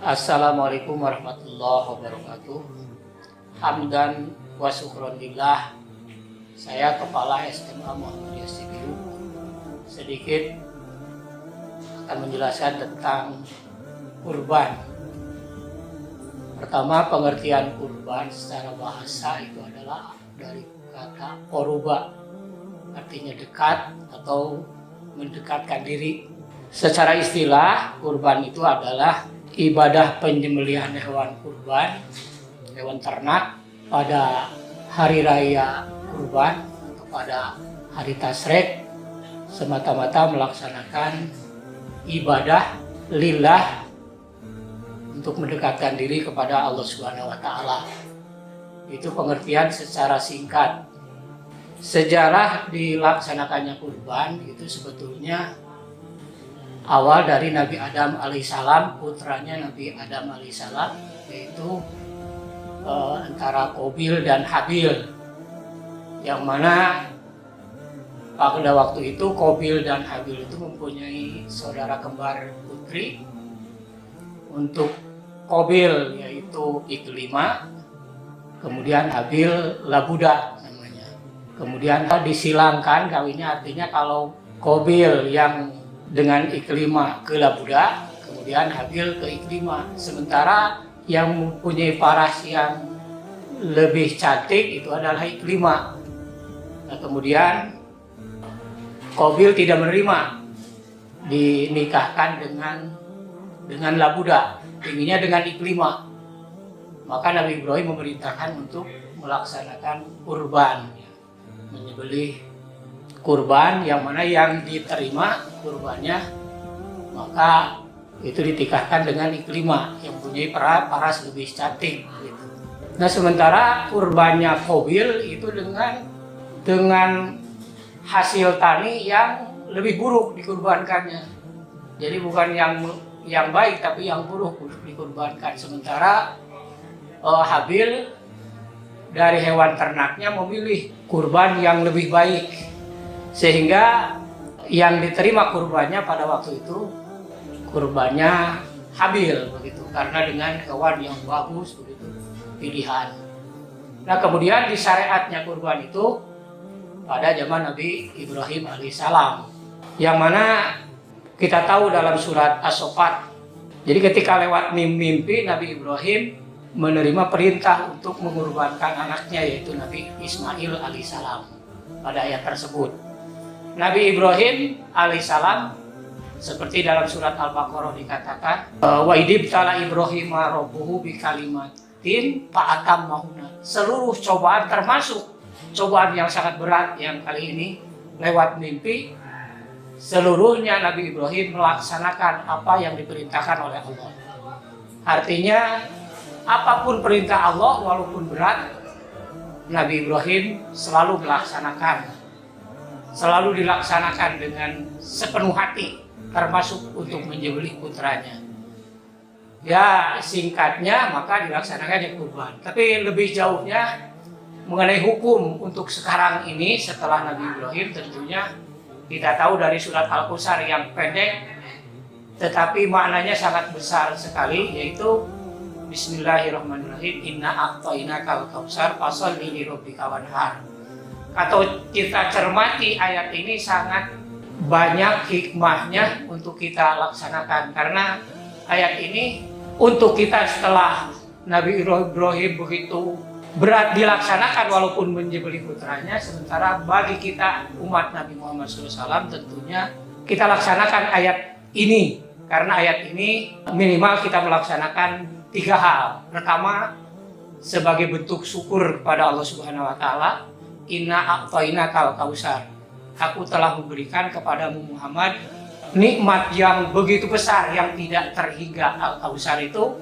Assalamualaikum warahmatullahi wabarakatuh. Hamdan wa syukron lillah. Saya Kepala SMA Muhammadiyah Sibiu sedikit akan menjelaskan tentang kurban. Pertama, pengertian kurban secara bahasa itu adalah dari kata qoruba, artinya dekat atau mendekatkan diri. Secara istilah, kurban itu adalah ibadah penyembelihan hewan kurban, hewan ternak pada hari raya kurban atau pada hari tasrek, semata-mata melaksanakan ibadah lillah untuk mendekatkan diri kepada Allah Subhanahu wa taala. Itu pengertian secara singkat. Sejarah dilaksanakannya kurban itu sebetulnya awal dari Nabi Adam alaihissalam, putranya Nabi Adam alaihissalam, yaitu antara Qabil dan Habil, yang mana pada waktu itu Qabil dan Habil itu mempunyai saudara kembar putri. Untuk Qabil yaitu Iklima, kemudian Habil Labuda namanya. Kemudian disilangkan kawinnya, artinya kalau Qabil yang dengan Iklima ke Labuda, kemudian Habil ke Iklima. Sementara yang mempunyai paras yang lebih cantik itu adalah Iklima. Nah, kemudian Qabil tidak menerima dinikahkan dengan Labuda, inginnya dengan Iklima. Maka Nabi Ibrahim memerintahkan untuk melaksanakan kurban, menyembelih kurban, yang mana yang diterima kurbannya maka itu ditikahkan dengan Iklima yang punya paras lebih cantik gitu. Nah, sementara kurbannya Qabil itu dengan hasil tani yang lebih buruk dikurbankannya. Jadi bukan yang baik tapi yang buruk dikurbankan. Sementara Habil dari hewan ternaknya memilih kurban yang lebih baik, sehingga yang diterima kurbannya pada waktu itu kurbannya Habil begitu, karena dengan hewan yang bagus begitu pilihan. Nah, kemudian di syariatnya kurban itu pada zaman Nabi Ibrahim alaihissalam, yang mana kita tahu dalam surat As-Saffat. Jadi ketika lewat mimpi Nabi Ibrahim menerima perintah untuk mengorbankan anaknya yaitu Nabi Ismail alaihissalam. Pada ayat tersebut Nabi Ibrahim alaihissalam, seperti dalam surat Al-Baqarah dikatakan, wa idibtala Ibrahim rabbuhu bikalimatin fa'atammahunna. Seluruh cobaan, termasuk cobaan yang sangat berat yang kali ini lewat mimpi, seluruhnya Nabi Ibrahim melaksanakan apa yang diperintahkan oleh Allah. Artinya apapun perintah Allah walaupun berat, Nabi Ibrahim selalu melaksanakan, selalu dilaksanakan dengan sepenuh hati, termasuk untuk menyembelih putranya. Ya, singkatnya maka dilaksanakannya kurban. Tapi lebih jauhnya mengenai hukum untuk sekarang ini setelah Nabi Ibrahim, tentunya kita tahu dari surat Al-Kautsar yang pendek tetapi maknanya sangat besar sekali, yaitu Bismillahirrahmanirrahim, inna a'tainakal kautsar fasholli lirabbika wanhar. Atau kita cermati ayat ini sangat banyak hikmahnya untuk kita laksanakan, karena ayat ini untuk kita setelah Nabi Ibrahim begitu berat dilaksanakan walaupun menyembelih putranya, sementara bagi kita umat Nabi Muhammad SAW tentunya kita laksanakan ayat ini, karena ayat ini minimal kita melaksanakan 3 hal. Pertama, sebagai bentuk syukur kepada Allah Subhanahu wa taala, inna a'tainakal kautsar, aku telah memberikan kepadamu Muhammad nikmat yang begitu besar yang tidak terhingga. Al-Kautsar itu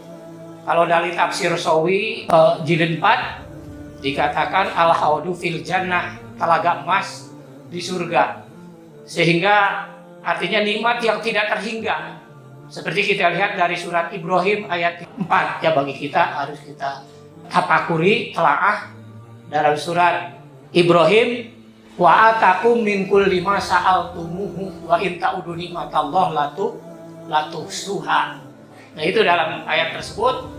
kalau dari tafsir Sawi jilid 4 dikatakan al-haudu fil jannah, telaga emas di surga, sehingga artinya nikmat yang tidak terhingga. Seperti kita lihat dari surat Ibrahim ayat 4, ya bagi kita harus kita tafakuri, telaah dalam surat Ibrahim, wa atakum min kulli ma sa'altumuhu wa in ta'udu nikmatallahi latuhsuha. Nah itu dalam ayat tersebut,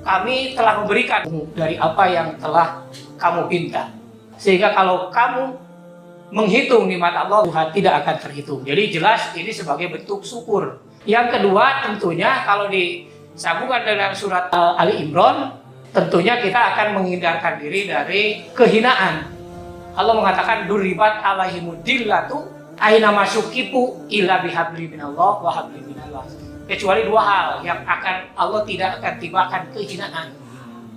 kami telah memberikan dari apa yang telah kamu pinta. Sehingga kalau kamu menghitung nikmat Allah, Tuhan tidak akan terhitung. Jadi jelas ini sebagai bentuk syukur. Yang kedua tentunya kalau disambungkan dengan surat Ali Imran, tentunya kita akan menghindarkan diri dari kehinaan. Allah mengatakan duribat alaihimudillatu aina masukipu illa bihabli minallah wa habli minallah. Kecuali dua hal yang Allah tidak akan tibakan kehinaan.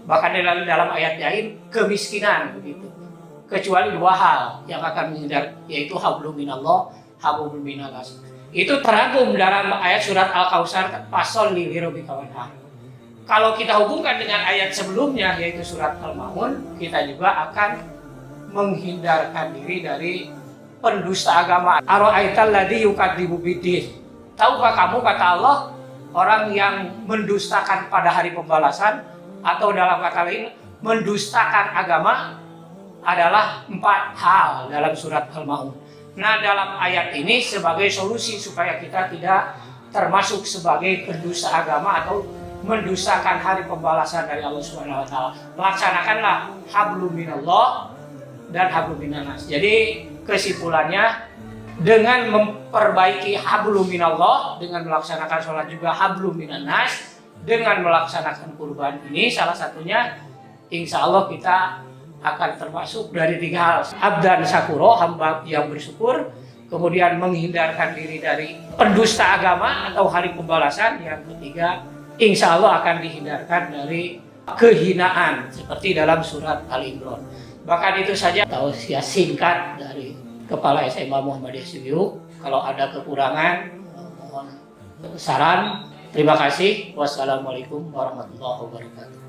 Bahkan dalam ayat lain kemiskinan begitu. Kecuali dua hal yang akan menghindar, yaitu hablum minallah, hablum minallas. Itu terangkum dalam ayat surat Al-Kautsar, fasholli lirabbika wanhar. Kalau kita hubungkan dengan ayat sebelumnya, yaitu surat Al-Maun, kita juga akan menghindarkan diri dari pendusta agama. Ara'aital ladzi yukadzibu biddin. Tahukah kamu, kata Allah, orang yang mendustakan pada hari pembalasan, atau dalam kata lain mendustakan agama, adalah 4 hal dalam surat Al-Maun. Nah, dalam ayat ini sebagai solusi supaya kita tidak termasuk sebagai pendusta agama atau mendustakan hari pembalasan dari Allah Subhanahu wa taala. Laksanakanlah hablum minallah dan hablum minannas. Jadi kesimpulannya, dengan memperbaiki hablum minallah, dengan melaksanakan sholat juga hablum minannas, dengan melaksanakan kurban ini, salah satunya insya Allah kita akan termasuk dari 3 hal. Abdan syakuro, hamba yang bersyukur. Kemudian menghindarkan diri dari pendusta agama atau hari pembalasan. Yang ketiga, insya Allah akan dihindarkan dari kehinaan seperti dalam surat Al-Imran. Bahkan itu saja tausiah singkat dari Kepala SMA Muhammadiyah Subiu. Kalau ada kekurangan, mohon saran. Terima kasih. Wassalamualaikum warahmatullahi wabarakatuh.